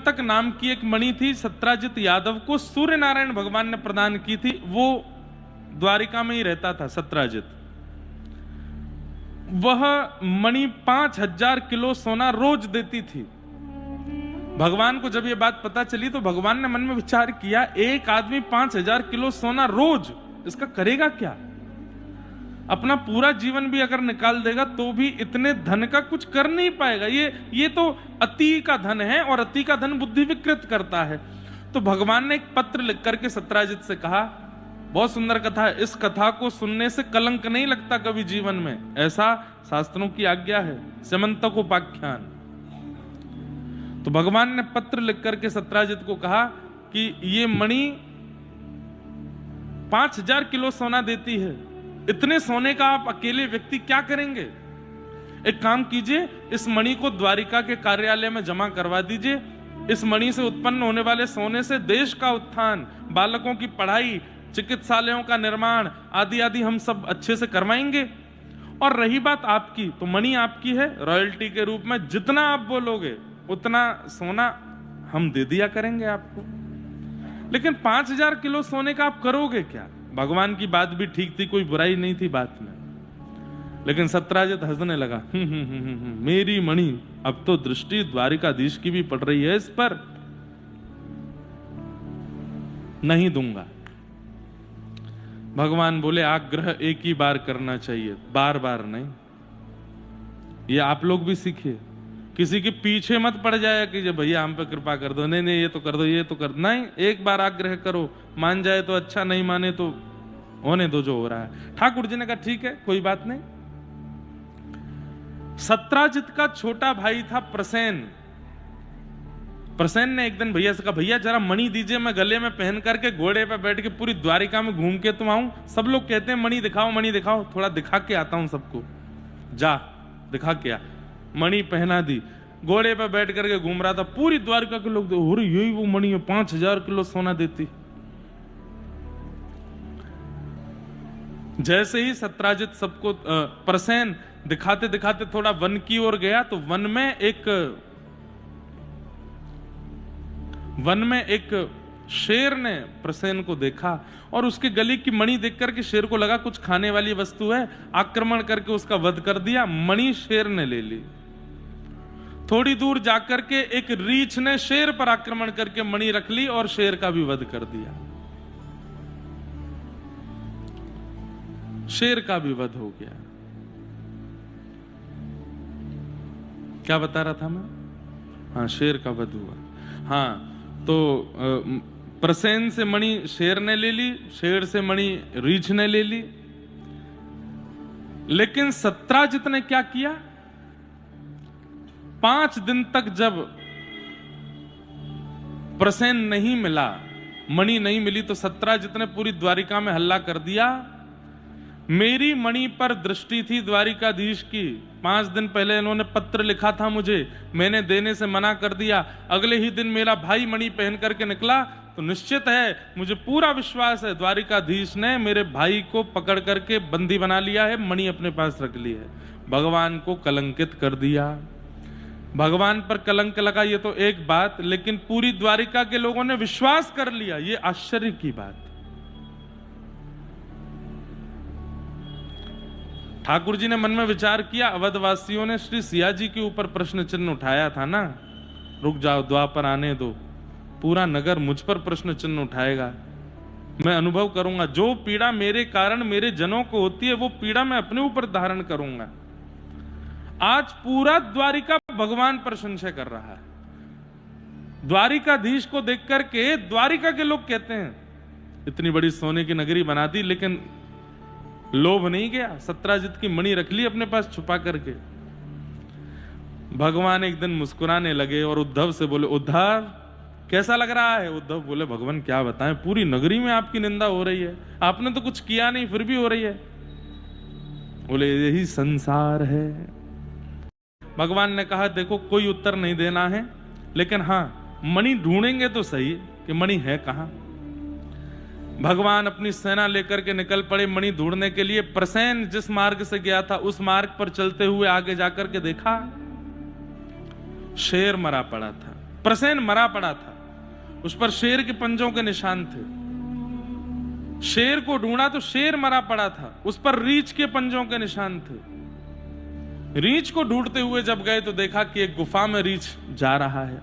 समंतक नाम की एक मणि थी, सत्राजित यादव को सूर्य नारायण भगवान ने प्रदान की थी। वो द्वारिका में ही रहता था सत्राजित। वह मणि 5000 किलो सोना रोज देती थी। भगवान को जब ये बात पता चली तो भगवान ने मन में विचार किया, एक आदमी 5000 किलो सोना रोज, इसका करेगा क्या? अपना पूरा जीवन भी अगर निकाल देगा तो भी इतने धन का कुछ कर नहीं पाएगा। ये तो अति का धन है, और अति का धन बुद्धि विकृत करता है। तो भगवान ने एक पत्र लिख करके सत्राजित से कहा, बहुत सुंदर कथा है, इस कथा को सुनने से कलंक नहीं लगता कभी जीवन में, ऐसा शास्त्रों की आज्ञा है, समंतक उपाख्यान। तो भगवान ने पत्र लिख करके सत्राजित को कहा कि ये मणि 5000 किलो सोना देती है, इतने सोने का आप अकेले व्यक्ति क्या करेंगे? एक काम कीजिए, इस मणि को द्वारिका के कार्यालय में जमा करवा दीजिए। इस मणि से उत्पन्न होने वाले सोने से देश का उत्थान, बालकों की पढ़ाई, चिकित्सालयों का निर्माण आदि आदि हम सब अच्छे से करवाएंगे। और रही बात आपकी, तो मणि आपकी है, रॉयल्टी के रूप में जितना आप बोलोगे उतना सोना हम दे दिया करेंगे आपको। लेकिन 5000 किलो सोने का आप करोगे क्या? भगवान की बात भी ठीक थी, कोई बुराई नहीं थी बात में। लेकिन सत्राजित हंसने लगा, मेरी मणि, अब तो दृष्टि द्वारिकाधीश की भी पड़ रही है इस पर, नहीं दूंगा। भगवान बोले, आग्रह एक ही बार करना चाहिए, बार बार नहीं। ये आप लोग भी सीखिए, किसी के पीछे मत पड़ जाया कि जो भैया हम पे कृपा कर दो, नहीं नहीं ये तो कर दो, ये तो कर दो, नहीं, एक बार आग्रह करो, मान जाए तो अच्छा, नहीं माने तो होने दो जो हो रहा है। ठाकुर जी ने कहा ठीक है, कोई बात नहीं। सत्राजित का छोटा भाई था प्रसेन। प्रसेन ने एक दिन भैया से कहा, भैया जरा मणि दीजिए, मैं गले में पहन करके घोड़े पे बैठ के पूरी द्वारिका में घूम के तुम आऊं। सब लोग कहते हैं मणि दिखाओ, मणि दिखाओ, थोड़ा दिखा के आता हूं सबको। जा दिखा के आ। मणि पहना दी, घोड़े पे बैठ करके घूम रहा था। पूरी द्वारिका के लोग, अरे यही वो मणि है, 5000 किलो सोना देती। जैसे ही सत्राजित सबको प्रसेन दिखाते दिखाते थोड़ा वन की ओर गया, तो वन में एक शेर ने प्रसेन को देखा, और उसके गले की मणि देख करके शेर को लगा कुछ खाने वाली वस्तु है, आक्रमण करके उसका वध कर दिया। मणि शेर ने ले ली। थोड़ी दूर जाकर के एक रीछ ने शेर पर आक्रमण करके मणि रख ली और शेर का भी वध कर दिया। शेर का भी वध हो गया। क्या बता रहा था मैं? हाँ, शेर का वध हुआ। हाँ, तो प्रसेन से मणि शेर ने ले ली, शेर से मणि रीछ ने ले ली। लेकिन सत्राजित ने क्या किया? 5 दिन तक जब प्रसेन नहीं मिला, मणि नहीं मिली, तो सत्राजित ने पूरी द्वारिका में हल्ला कर दिया, मेरी मणि पर दृष्टि थी द्वारिकाधीश की। 5 दिन पहले इन्होंने पत्र लिखा था मुझे, मैंने देने से मना कर दिया। अगले ही दिन मेरा भाई मणि पहन करके निकला, तो निश्चित है, मुझे पूरा विश्वास है, द्वारिकाधीश ने मेरे भाई को पकड़ करके बंदी बना लिया है, मणि अपने पास रख ली है। भगवान को कलंकित कर दिया। भगवान पर कलंक लगा ये तो एक बात, लेकिन पूरी द्वारिका के लोगों ने विश्वास कर लिया, ये आश्चर्य की बात। ठाकुर जी ने मन में विचार किया, अवधवासियों ने श्री सिया जी के ऊपर प्रश्न चिन्ह उठाया था ना, रुक जाओ, द्वापर आने दो, पूरा नगर मुझ पर प्रश्न चिन्ह उठाएगा, मैं अनुभव करूंगा। जो पीड़ा मेरे कारण मेरे जनों को होती है, वो पीड़ा मैं अपने ऊपर धारण करूंगा। आज पूरा द्वारिका भगवान पर संशय कर रहा है। द्वारिकाधीश को देख करके द्वारिका के लोग कहते हैं, इतनी बड़ी सोने की नगरी बना दी, लेकिन लोभ नहीं गया, सत्राजित की मणि रख ली अपने पास छुपा करके। भगवान एक दिन मुस्कुराने लगे और उद्धव से बोले, उद्धव कैसा लग रहा है? उद्धव बोले, भगवान क्या बताएं, पूरी नगरी में आपकी निंदा हो रही है, आपने तो कुछ किया नहीं फिर भी हो रही है। बोले, यही संसार है। भगवान ने कहा, देखो कोई उत्तर नहीं देना है, लेकिन हां, मणि ढूंढेंगे तो सही कि मणि है कहां। भगवान अपनी सेना लेकर के निकल पड़े मणि ढूंढने के लिए। प्रसेन जिस मार्ग से गया था उस मार्ग पर चलते हुए आगे जाकर के देखा, शेर मरा पड़ा था। प्रसेन मरा पड़ा था, उस पर शेर के पंजों के निशान थे। शेर को ढूंढा तो शेर मरा पड़ा था, उस पर रीछ के पंजों के निशान थे। रीछ को ढूंढते हुए जब गए तो देखा कि एक गुफा में रीछ जा रहा है।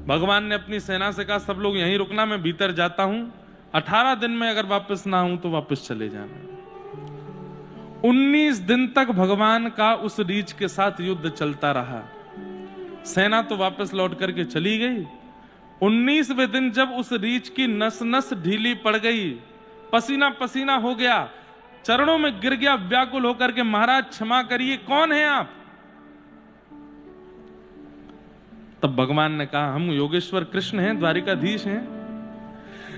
भगवान ने अपनी सेना से कहा, सब लोग यहीं रुकना, मैं भीतर जाता हूं, 18 दिन में अगर वापस ना हूं तो वापस चले जाना। 19 दिन तक भगवान का उस रीछ के साथ युद्ध चलता रहा। सेना तो वापस लौट करके चली गई। 19वें दिन जब उस रीछ की नस नस ढीली पड़ गई, पसीना पसीना हो गया, चरणों में गिर गया व्याकुल होकर के, महाराज क्षमा करिए, कौन है आप? तब भगवान ने कहा, हम योगेश्वर कृष्ण हैं, द्वारिकाधीश हैं।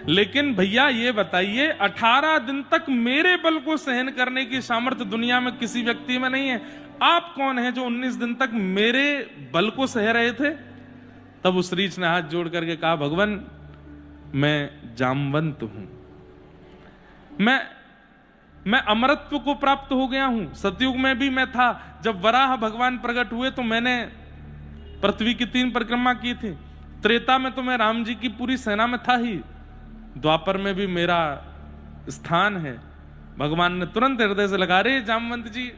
लेकिन भैया ये बताइए, 18 दिन तक मेरे बल को सहन करने की सामर्थ्य दुनिया में किसी व्यक्ति में नहीं है, आप कौन हैं जो 19 दिन तक मेरे बल को सह रहे थे? तब उस रीछ ने हाथ जोड़ करके कहा, भगवान मैं जामवंत हूं, मैं अमरत्व को प्राप्त हो गया हूं। सतयुग में भी मैं था, जब वराह भगवान प्रकट हुए तो मैंने पृथ्वी की 3 परिक्रमा की थी। त्रेता में तो मैं राम जी की पूरी सेना में था ही, द्वापर में भी मेरा स्थान है। भगवान ने तुरंत हृदय से लगा, रे जामवंत जी,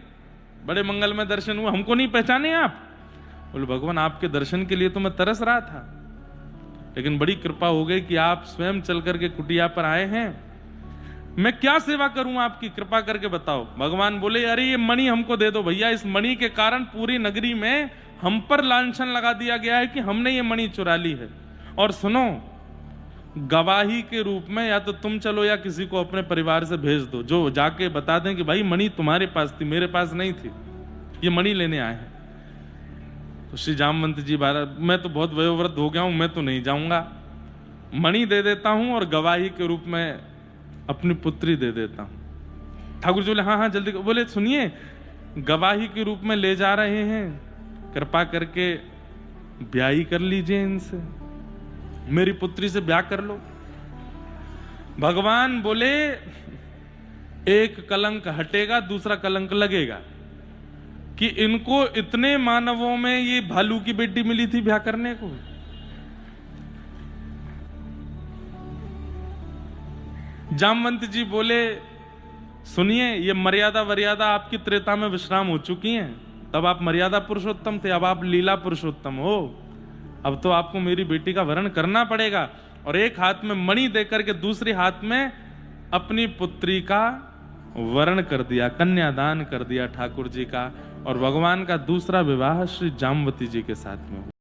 बड़े मंगलमय दर्शन हुआ, हमको नहीं पहचाने आप? बोले, भगवान आपके दर्शन के लिए तो मैं तरस रहा था, लेकिन बड़ी कृपा हो गई कि आप स्वयं चल करके कुटिया पर आए हैं। मैं क्या सेवा करूं आपकी, कृपा करके बताओ। भगवान बोले, अरे ये मणि हमको दे दो भैया, इस मणि के कारण पूरी नगरी में हम पर लांछन लगा दिया गया है कि हमने ये मणि चुरा ली है। और सुनो, गवाही के रूप में या तो तुम चलो या किसी को अपने परिवार से भेज दो, जो जाके बता दें कि भाई मणि तुम्हारे पास थी, मेरे पास नहीं थी, ये मणि लेने आए हैं। तो श्री जामवंत जी, मैं तो बहुत वयोवृद्ध हो गया हूं, मैं तो नहीं जाऊंगा, मणि दे देता हूं और गवाही के रूप में अपनी पुत्री दे देता हूं। ठाकुर जी बोले, हाँ हाँ जल्दी। बोले, सुनिए, गवाही के रूप में ले जा रहे हैं, कृपा करके ब्याह कर लीजिए इनसे, मेरी पुत्री से ब्याह कर लो। भगवान बोले, एक कलंक हटेगा, दूसरा कलंक लगेगा कि इनको इतने मानवों में ये भालू की बेटी मिली थी ब्याह करने को। जामवंत जी बोले, सुनिए, ये मर्यादा वर्यादा आपकी त्रेता में विश्राम हो चुकी हैं, तब आप मर्यादा पुरुषोत्तम थे, अब आप लीला पुरुषोत्तम हो। अब तो आपको मेरी बेटी का वरण करना पड़ेगा। और एक हाथ में मणि देकर के दूसरे हाथ में अपनी पुत्री का वरण कर दिया, कन्यादान कर दिया ठाकुर जी का। और भगवान का दूसरा विवाह श्री जामवती जी के साथ में हुआ।